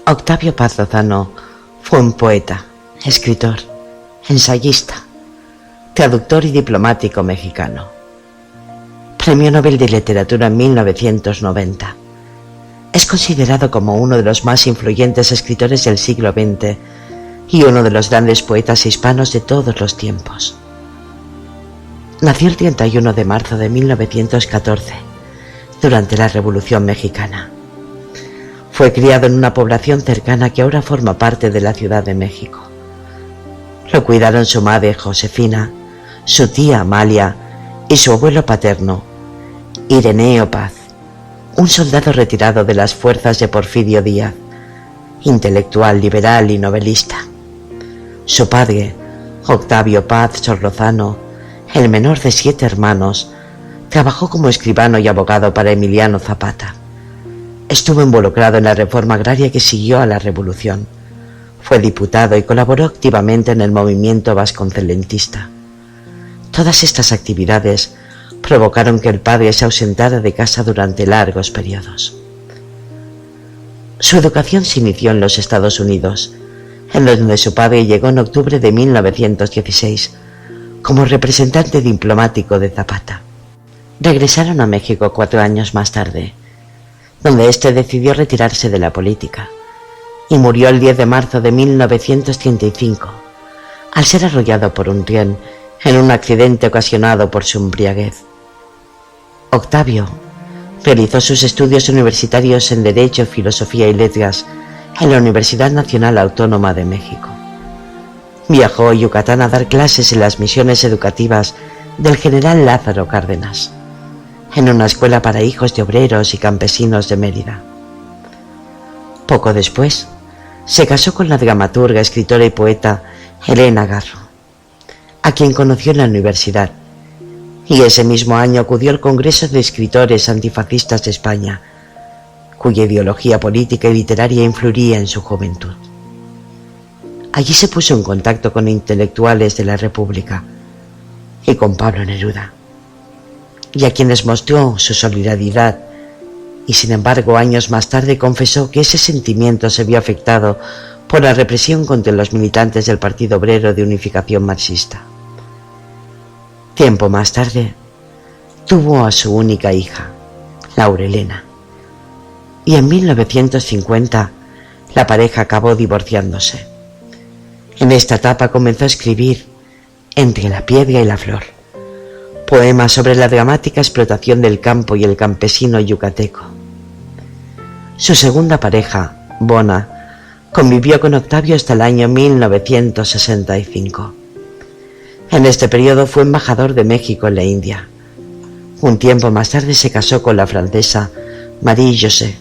Octavio Paz Lozano fue un poeta, escritor, ensayista, traductor y diplomático mexicano. Premio Nobel de Literatura en 1990. Es considerado como uno de los más influyentes escritores del siglo XX y uno de los grandes poetas hispanos de todos los tiempos. Nació el 31 de marzo de 1914, durante la Revolución Mexicana. Fue criado en una población cercana que ahora forma parte de la Ciudad de México. Lo cuidaron su madre Josefina, su tía Amalia y su abuelo paterno, Ireneo Paz, un soldado retirado de las fuerzas de Porfirio Díaz, intelectual liberal y novelista. Su padre, Octavio Paz Solórzano, el menor de 7 hermanos, trabajó como escribano y abogado para Emiliano Zapata. Estuvo involucrado en la reforma agraria que siguió a la revolución. Fue diputado y colaboró activamente en el movimiento vasconcelentista. Todas estas actividades provocaron que el padre se ausentara de casa durante largos periodos. Su educación se inició en los Estados Unidos, en donde su padre llegó en octubre de 1916 como representante diplomático de Zapata. Regresaron a México 4 años más tarde, donde éste decidió retirarse de la política y murió el 10 de marzo de 1935 al ser arrollado por un tren en un accidente ocasionado por su embriaguez. Octavio realizó sus estudios universitarios en Derecho, Filosofía y Letras en la Universidad Nacional Autónoma de México. Viajó a Yucatán a dar clases en las misiones educativas del general Lázaro Cárdenas, en una escuela para hijos de obreros y campesinos de Mérida. Poco después, se casó con la dramaturga, escritora y poeta Elena Garro, a quien conoció en la universidad, y ese mismo año acudió al Congreso de Escritores Antifascistas de España, cuya ideología política y literaria influiría en su juventud. Allí se puso en contacto con intelectuales de la República y con Pablo Neruda, y a quienes mostró su solidaridad, y sin embargo años más tarde confesó que ese sentimiento se vio afectado por la represión contra los militantes del Partido Obrero de Unificación Marxista. Tiempo más tarde, tuvo a su única hija, Laura Elena, y en 1950 la pareja acabó divorciándose. En esta etapa comenzó a escribir Entre la piedra y la flor, poemas sobre la dramática explotación del campo y el campesino yucateco. Su segunda pareja, Bona, convivió con Octavio hasta el año 1965. En este periodo fue embajador de México en la India. Un tiempo más tarde se casó con la francesa Marie-José,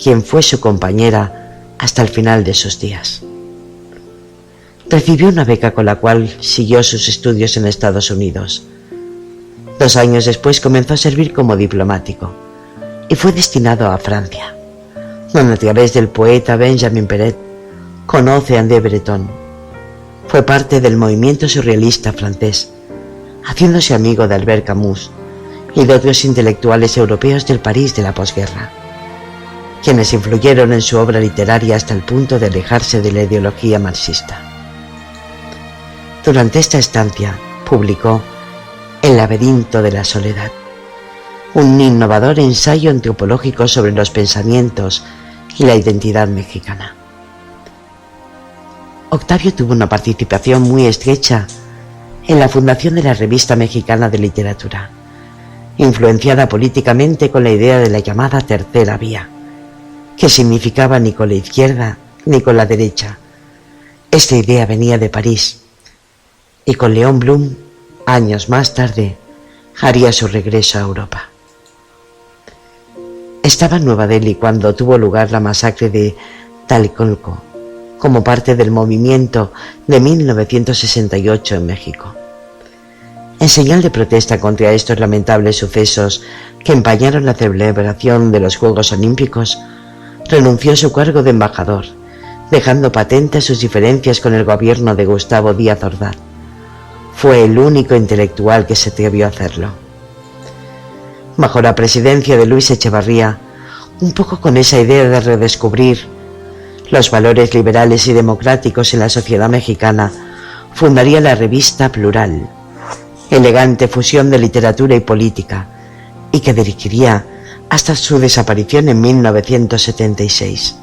quien fue su compañera hasta el final de sus días. Recibió una beca con la cual siguió sus estudios en Estados Unidos. 2 años después comenzó a servir como diplomático y fue destinado a Francia, donde a través del poeta Benjamin Peret conoce a André Breton. Fue parte del movimiento surrealista francés, haciéndose amigo de Albert Camus y de otros intelectuales europeos del París de la posguerra, quienes influyeron en su obra literaria hasta el punto de alejarse de la ideología marxista. Durante esta estancia publicó El laberinto de la soledad, un innovador ensayo antropológico sobre los pensamientos y la identidad mexicana. Octavio tuvo una participación muy estrecha en la fundación de la Revista Mexicana de Literatura, influenciada políticamente con la idea de la llamada Tercera Vía, que significaba ni con la izquierda ni con la derecha. Esta idea venía de París, y con León Blum, años más tarde, haría su regreso a Europa. Estaba en Nueva Delhi cuando tuvo lugar la masacre de Tlatelolco, como parte del movimiento de 1968 en México. En señal de protesta contra estos lamentables sucesos que empañaron la celebración de los Juegos Olímpicos, renunció a su cargo de embajador, dejando patentes sus diferencias con el gobierno de Gustavo Díaz Ordaz. Fue el único intelectual que se atrevió a hacerlo. Bajo la presidencia de Luis Echevarría, un poco con esa idea de redescubrir los valores liberales y democráticos en la sociedad mexicana, fundaría la revista Plural, elegante fusión de literatura y política, y que dirigiría hasta su desaparición en 1976.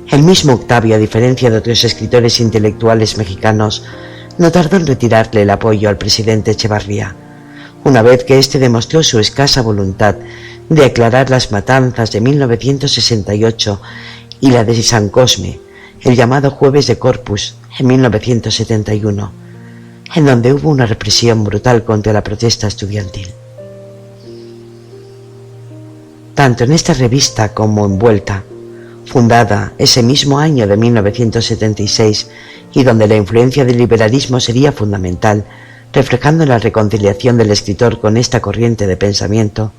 El mismo Octavio, a diferencia de otros escritores intelectuales mexicanos, no tardó en retirarle el apoyo al presidente Echevarría, una vez que éste demostró su escasa voluntad de aclarar las matanzas de 1968 y la de San Cosme, el llamado Jueves de Corpus, en 1971, en donde hubo una represión brutal contra la protesta estudiantil. Tanto en esta revista como en Vuelta, fundada ese mismo año de 1976 y donde la influencia del liberalismo sería fundamental, reflejando la reconciliación del escritor con esta corriente de pensamiento,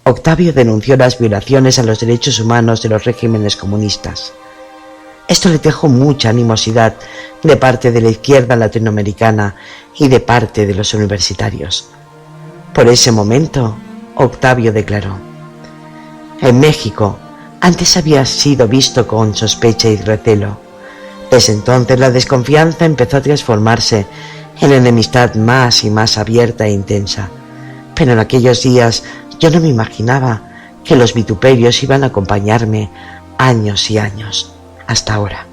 Octavio denunció las violaciones a los derechos humanos de los regímenes comunistas. Esto le dejó mucha animosidad de parte de la izquierda latinoamericana y de parte de los universitarios. Por ese momento, Octavio declaró: en México, antes había sido visto con sospecha y recelo. Desde entonces la desconfianza empezó a transformarse en enemistad más y más abierta e intensa. Pero en aquellos días yo no me imaginaba que los vituperios iban a acompañarme años y años, hasta ahora.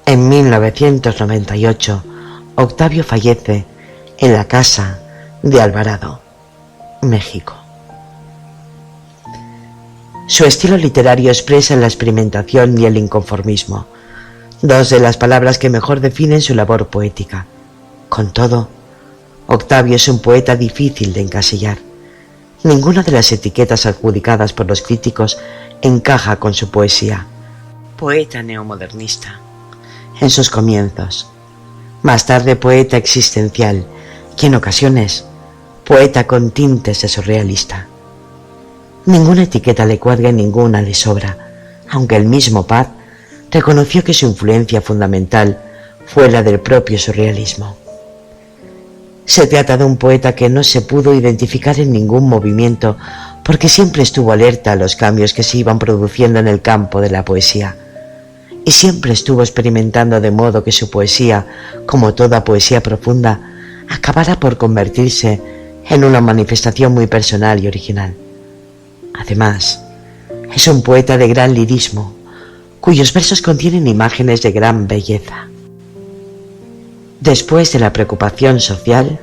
En 1998, Octavio fallece en la casa de Alvarado, México. Su estilo literario expresa la experimentación y el inconformismo, dos de las palabras que mejor definen su labor poética. Con todo, Octavio es un poeta difícil de encasillar. Ninguna de las etiquetas adjudicadas por los críticos encaja con su poesía. Poeta neomodernista en sus comienzos, más tarde poeta existencial y en ocasiones poeta con tintes de surrealista. Ninguna etiqueta le cuadra y ninguna le sobra, aunque el mismo Paz reconoció que su influencia fundamental fue la del propio surrealismo. Se trata de un poeta que no se pudo identificar en ningún movimiento porque siempre estuvo alerta a los cambios que se iban produciendo en el campo de la poesía, y siempre estuvo experimentando de modo que su poesía, como toda poesía profunda, acabara por convertirse en una manifestación muy personal y original. Además, es un poeta de gran lirismo, cuyos versos contienen imágenes de gran belleza. Después de la preocupación social,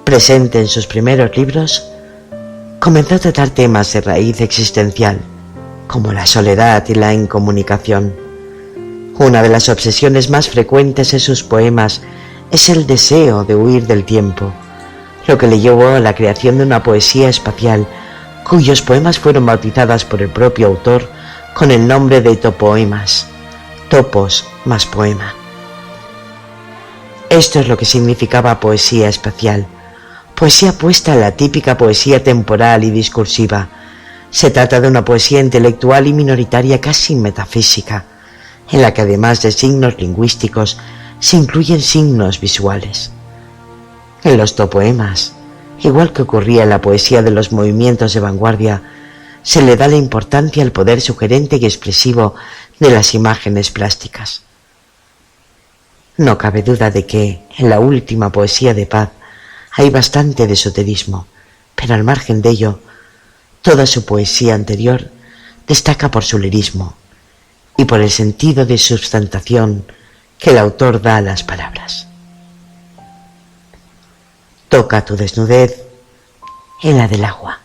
presente en sus primeros libros, comenzó a tratar temas de raíz existencial, como la soledad y la incomunicación. Una de las obsesiones más frecuentes en sus poemas es el deseo de huir del tiempo, lo que le llevó a la creación de una poesía espacial, cuyos poemas fueron bautizadas por el propio autor con el nombre de topoemas, topos más poema. Esto es lo que significaba poesía espacial, poesía opuesta a la típica poesía temporal y discursiva. Se trata de una poesía intelectual y minoritaria, casi metafísica, en la que además de signos lingüísticos se incluyen signos visuales. En los topoemas, igual que ocurría en la poesía de los movimientos de vanguardia, se le da la importancia al poder sugerente y expresivo de las imágenes plásticas. No cabe duda de que en la última poesía de Paz hay bastante de esoterismo, pero al margen de ello, toda su poesía anterior destaca por su lirismo y por el sentido de substantación que el autor da a las palabras. Toca tu desnudez en la del agua.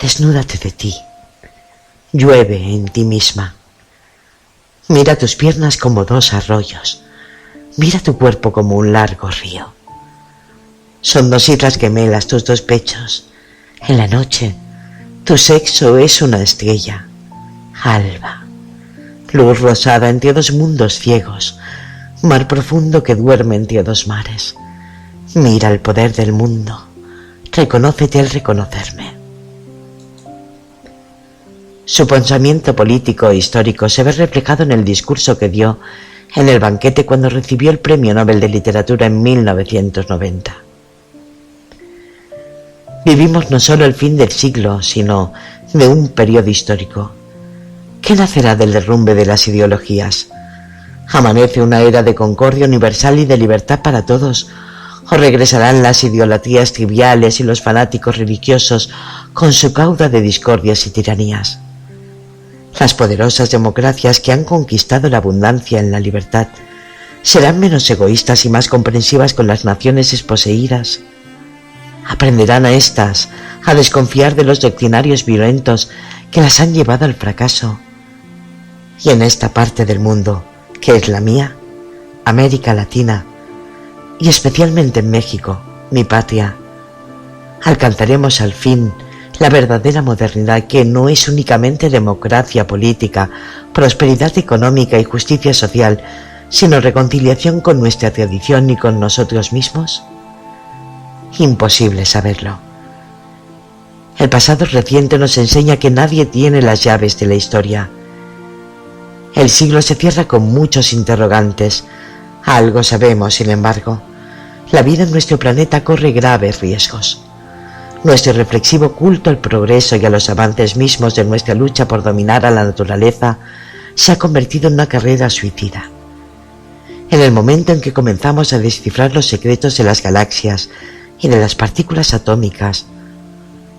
Desnúdate de ti. Llueve en ti misma. Mira tus piernas como dos arroyos. Mira tu cuerpo como un largo río. Son dos islas gemelas tus dos pechos. En la noche, tu sexo es una estrella. Alba. Luz rosada entre dos mundos ciegos. Mar profundo que duerme entre dos mares. Mira el poder del mundo. Reconócete al reconocerme. Su pensamiento político e histórico se ve reflejado en el discurso que dio en el banquete cuando recibió el Premio Nobel de Literatura en 1990. Vivimos no solo el fin del siglo, sino de un periodo histórico. ¿Qué nacerá del derrumbe de las ideologías? ¿Amanece una era de concordia universal y de libertad para todos? ¿O regresarán las idolatrías triviales y los fanáticos religiosos con su cauda de discordias y tiranías? Las poderosas democracias que han conquistado la abundancia en la libertad serán menos egoístas y más comprensivas con las naciones desposeídas. Aprenderán a éstas a desconfiar de los doctrinarios violentos que las han llevado al fracaso. Y en esta parte del mundo, que es la mía, América Latina, y especialmente en México, mi patria, alcanzaremos al fin la verdadera modernidad, que no es únicamente democracia política, prosperidad económica y justicia social, sino reconciliación con nuestra tradición y con nosotros mismos. Imposible saberlo. El pasado reciente nos enseña que nadie tiene las llaves de la historia. El siglo se cierra con muchos interrogantes. Algo sabemos, sin embargo. La vida en nuestro planeta corre graves riesgos. Nuestro reflexivo culto al progreso y a los avances mismos de nuestra lucha por dominar a la naturaleza se ha convertido en una carrera suicida. En el momento en que comenzamos a descifrar los secretos de las galaxias y de las partículas atómicas,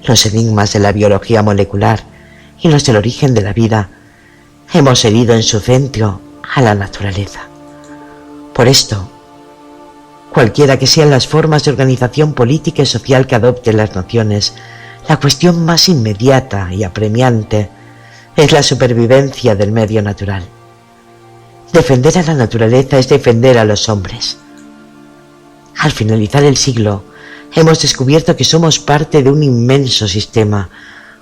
los enigmas de la biología molecular y los del origen de la vida, hemos herido en su centro a la naturaleza. Por esto, cualquiera que sean las formas de organización política y social que adopten las naciones, la cuestión más inmediata y apremiante es la supervivencia del medio natural. Defender a la naturaleza es defender a los hombres. Al finalizar el siglo, hemos descubierto que somos parte de un inmenso sistema,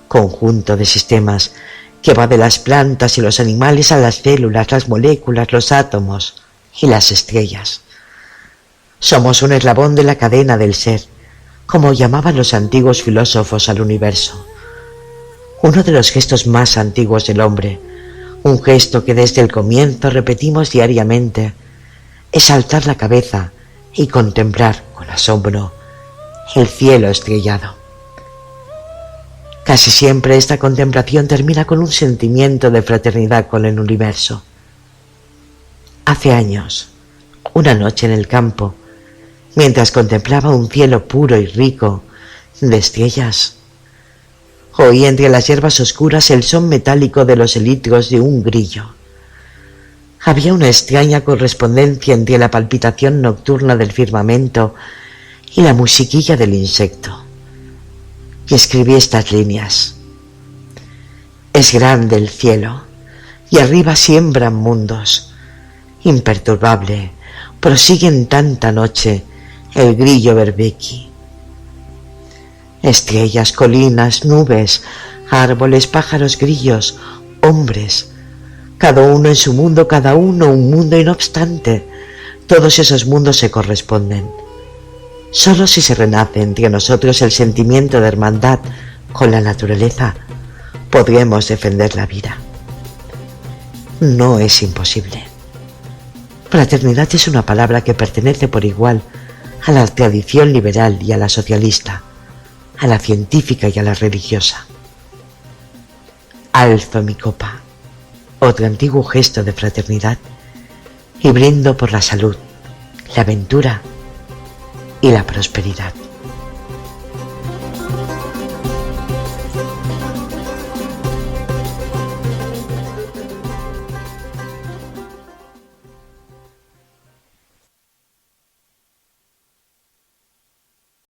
conjunto de sistemas, que va de las plantas y los animales a las células, las moléculas, los átomos y las estrellas. Somos un eslabón de la cadena del ser, como llamaban los antiguos filósofos al universo. Uno de los gestos más antiguos del hombre, un gesto que desde el comienzo repetimos diariamente, es alzar la cabeza y contemplar con asombro el cielo estrellado. Casi siempre esta contemplación termina con un sentimiento de fraternidad con el universo. Hace años, una noche en el campo, mientras contemplaba un cielo puro y rico de estrellas, oí entre las hierbas oscuras el son metálico de los elitros de un grillo. Había una extraña correspondencia entre la palpitación nocturna del firmamento y la musiquilla del insecto. Y escribí estas líneas: es grande el cielo, y arriba siembran mundos. Imperturbable, prosigue en tanta noche el grillo Verbeki. Estrellas, colinas, nubes, árboles, pájaros, grillos, hombres, cada uno en su mundo, cada uno un mundo, y no obstante, todos esos mundos se corresponden. Solo si se renace entre nosotros el sentimiento de hermandad con la naturaleza, podremos defender la vida. No es imposible. Fraternidad es una palabra que pertenece por igual a la tradición liberal y a la socialista, a la científica y a la religiosa. Alzo mi copa, otro antiguo gesto de fraternidad, y brindo por la salud, la aventura y la prosperidad.